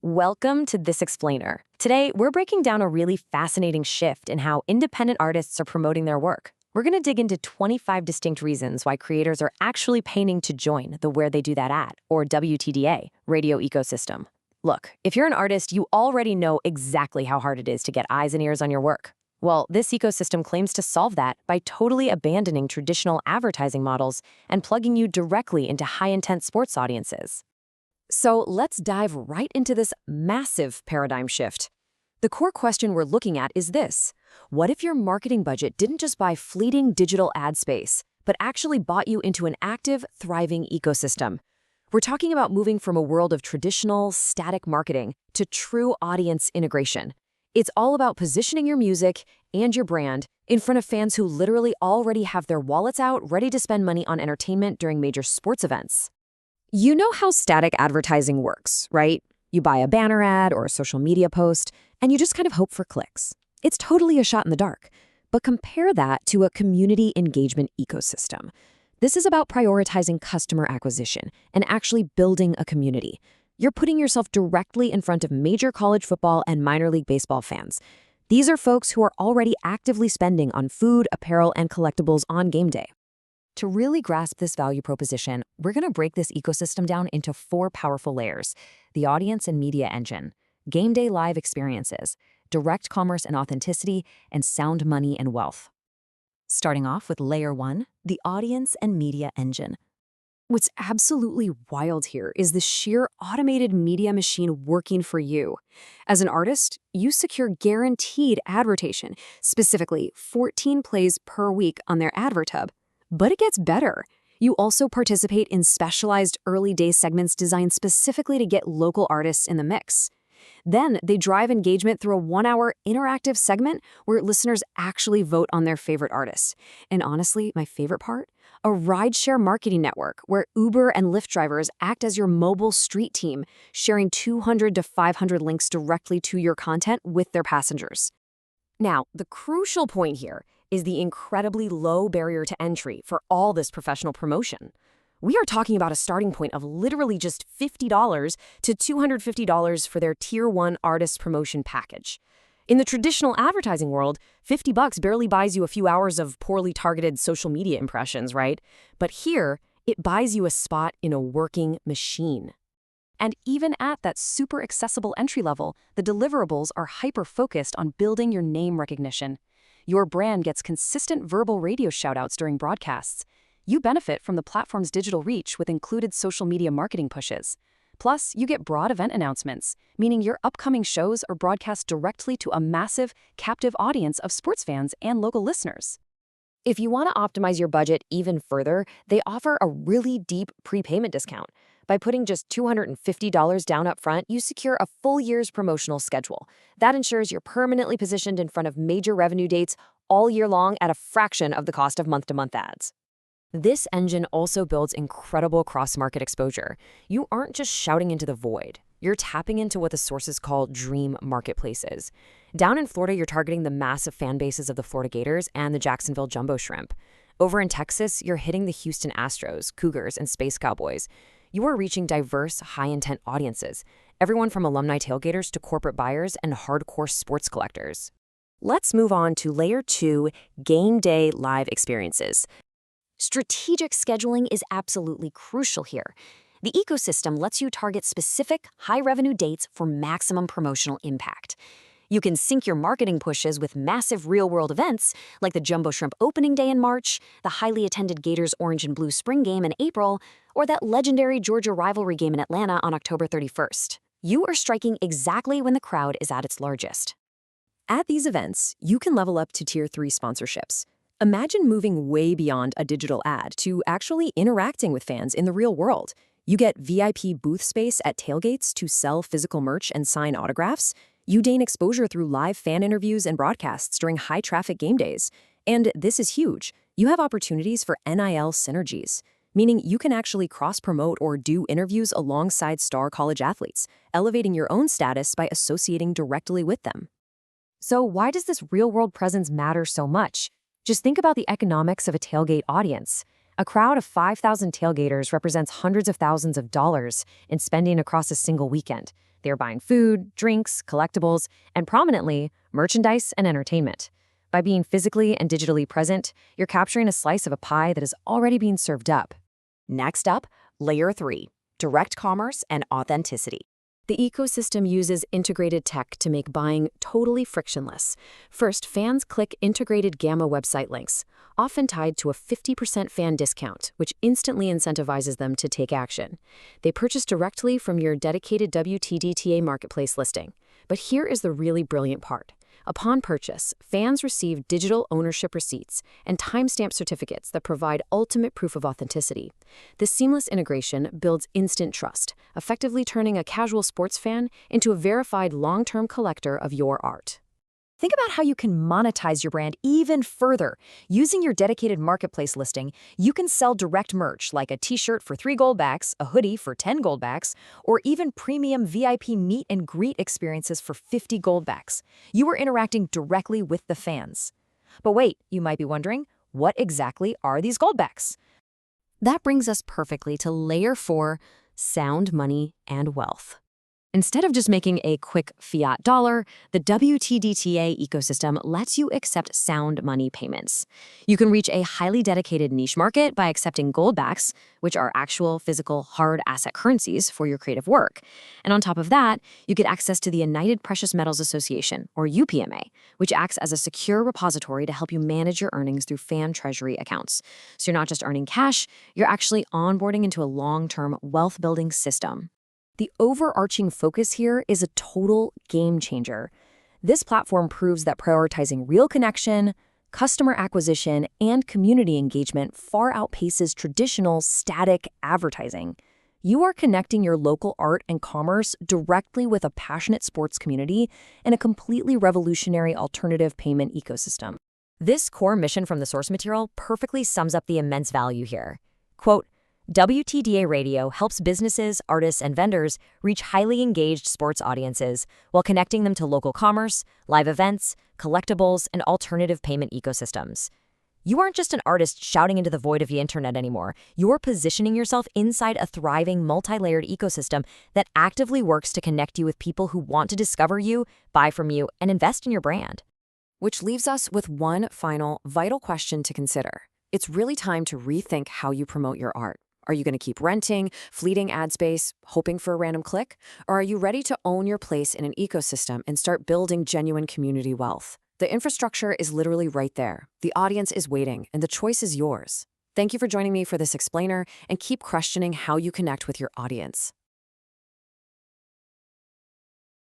Welcome to This Explainer. Today, we're breaking down a really fascinating shift in how independent artists are promoting their work. We're going to dig into 25 distinct reasons why creators are actually paying to join the Where They Do That At, or WTDA, radio ecosystem. Look, if you're an artist, you already know exactly how hard it is to get eyes and ears on your work. Well, this ecosystem claims to solve that by totally abandoning traditional advertising models and plugging you directly into high-intent sports audiences. So let's dive right into this massive paradigm shift. The core question we're looking at is this: what if your marketing budget didn't just buy fleeting digital ad space, but actually bought you into an active, thriving ecosystem? We're talking about moving from a world of traditional, static marketing to true audience integration. It's all about positioning your music and your brand in front of fans who literally already have their wallets out, ready to spend money on entertainment during major sports events. You know how static advertising works, right? You buy a banner ad or a social media post, and you just kind of hope for clicks. It's totally a shot in the dark. But compare that to a community engagement ecosystem. This is about prioritizing customer acquisition and actually building a community. You're putting yourself directly in front of major college football and minor league baseball fans. These are folks who are already actively spending on food, apparel, and collectibles on game day. To really grasp this value proposition, we're going to break this ecosystem down into 4 powerful layers: the audience and media engine, game day live experiences, direct commerce and authenticity, and sound money and wealth. Starting off with layer 1, the audience and media engine. What's absolutely wild here is the sheer automated media machine working for you. As an artist, you secure guaranteed ad rotation, specifically 14 plays per week on their AdverTub. But it gets better. You also participate in specialized early day segments designed specifically to get local artists in the mix. Then they drive engagement through a 1-hour interactive segment where listeners actually vote on their favorite artists. And honestly, my favorite part? A rideshare marketing network where Uber and Lyft drivers act as your mobile street team, sharing 200 to 500 links directly to your content with their passengers. Now, the crucial point here is the incredibly low barrier to entry for all this professional promotion. We are talking about a starting point of literally just $50 to $250 for their Tier 1 artist promotion package. In the traditional advertising world, $50 barely buys you a few hours of poorly targeted social media impressions, right? But here, it buys you a spot in a working machine. And even at that super accessible entry level, the deliverables are hyper-focused on building your name recognition. Your brand gets consistent verbal radio shoutouts during broadcasts. You benefit from the platform's digital reach with included social media marketing pushes. Plus, you get broad event announcements, meaning your upcoming shows are broadcast directly to a massive, captive audience of sports fans and local listeners. If you want to optimize your budget even further, they offer a really deep prepayment discount. By putting just $250 down up front, you secure a full year's promotional schedule. That ensures you're permanently positioned in front of major revenue dates all year long at a fraction of the cost of month-to-month ads. This engine also builds incredible cross-market exposure. You aren't just shouting into the void. You're tapping into what the sources call dream marketplaces. Down in Florida, you're targeting the massive fan bases of the Florida Gators and the Jacksonville Jumbo Shrimp. Over in Texas, you're hitting the Houston Astros, Cougars, and Space Cowboys. You are reaching diverse, high-intent audiences, everyone from alumni tailgaters to corporate buyers and hardcore sports collectors. Let's move on to Layer 2, game day live experiences. Strategic scheduling is absolutely crucial here. The ecosystem lets you target specific, high-revenue dates for maximum promotional impact. You can sync your marketing pushes with massive real-world events like the Jumbo Shrimp opening day in March, the highly attended Gators orange and blue spring game in April, or that legendary Georgia rivalry game in Atlanta on October 31st. You are striking exactly when the crowd is at its largest. At these events, you can level up to Tier 3 sponsorships. Imagine moving way beyond a digital ad to actually interacting with fans in the real world. You get VIP booth space at tailgates to sell physical merch and sign autographs. You gain exposure through live fan interviews and broadcasts during high-traffic game days. And this is huge. You have opportunities for NIL synergies, meaning you can actually cross-promote or do interviews alongside star college athletes, elevating your own status by associating directly with them. So why does this real-world presence matter so much? Just think about the economics of a tailgate audience. A crowd of 5,000 tailgaters represents hundreds of thousands of dollars in spending across a single weekend. They're buying food, drinks, collectibles, and prominently, merchandise and entertainment. By being physically and digitally present, you're capturing a slice of a pie that is already being served up. Next up, Layer 3, direct commerce and authenticity. The ecosystem uses integrated tech to make buying totally frictionless. First, fans click integrated Gamma website links, often tied to a 50% fan discount, which instantly incentivizes them to take action. They purchase directly from your dedicated WTDTA marketplace listing. But here is the really brilliant part. Upon purchase, fans receive digital ownership receipts and timestamp certificates that provide ultimate proof of authenticity. This seamless integration builds instant trust, effectively turning a casual sports fan into a verified long-term collector of your art. Think about how you can monetize your brand even further. Using your dedicated marketplace listing, you can sell direct merch like a t-shirt for 3 goldbacks, a hoodie for 10 goldbacks, or even premium VIP meet and greet experiences for 50 goldbacks. You are interacting directly with the fans. But wait, you might be wondering, what exactly are these goldbacks? That brings us perfectly to Layer 4, sound money and wealth. Instead of just making a quick fiat dollar, the WTDTA ecosystem lets you accept sound money payments. You can reach a highly dedicated niche market by accepting goldbacks, which are actual physical hard asset currencies for your creative work. And on top of that, you get access to the United Precious Metals Association, or UPMA, which acts as a secure repository to help you manage your earnings through fan treasury accounts. So you're not just earning cash, you're actually onboarding into a long-term wealth-building system. The overarching focus here is a total game changer. This platform proves that prioritizing real connection, customer acquisition, and community engagement far outpaces traditional static advertising. You are connecting your local art and commerce directly with a passionate sports community and a completely revolutionary alternative payment ecosystem. This core mission from the source material perfectly sums up the immense value here. Quote, WTDA Radio helps businesses, artists, and vendors reach highly engaged sports audiences while connecting them to local commerce, live events, collectibles, and alternative payment ecosystems. You aren't just an artist shouting into the void of the internet anymore. You're positioning yourself inside a thriving, multi-layered ecosystem that actively works to connect you with people who want to discover you, buy from you, and invest in your brand. Which leaves us with one final, vital question to consider. It's really time to rethink how you promote your art. Are you going to keep renting, fleeting ad space, hoping for a random click? Or are you ready to own your place in an ecosystem and start building genuine community wealth? The infrastructure is literally right there. The audience is waiting, and the choice is yours. Thank you for joining me for this explainer, and keep questioning how you connect with your audience.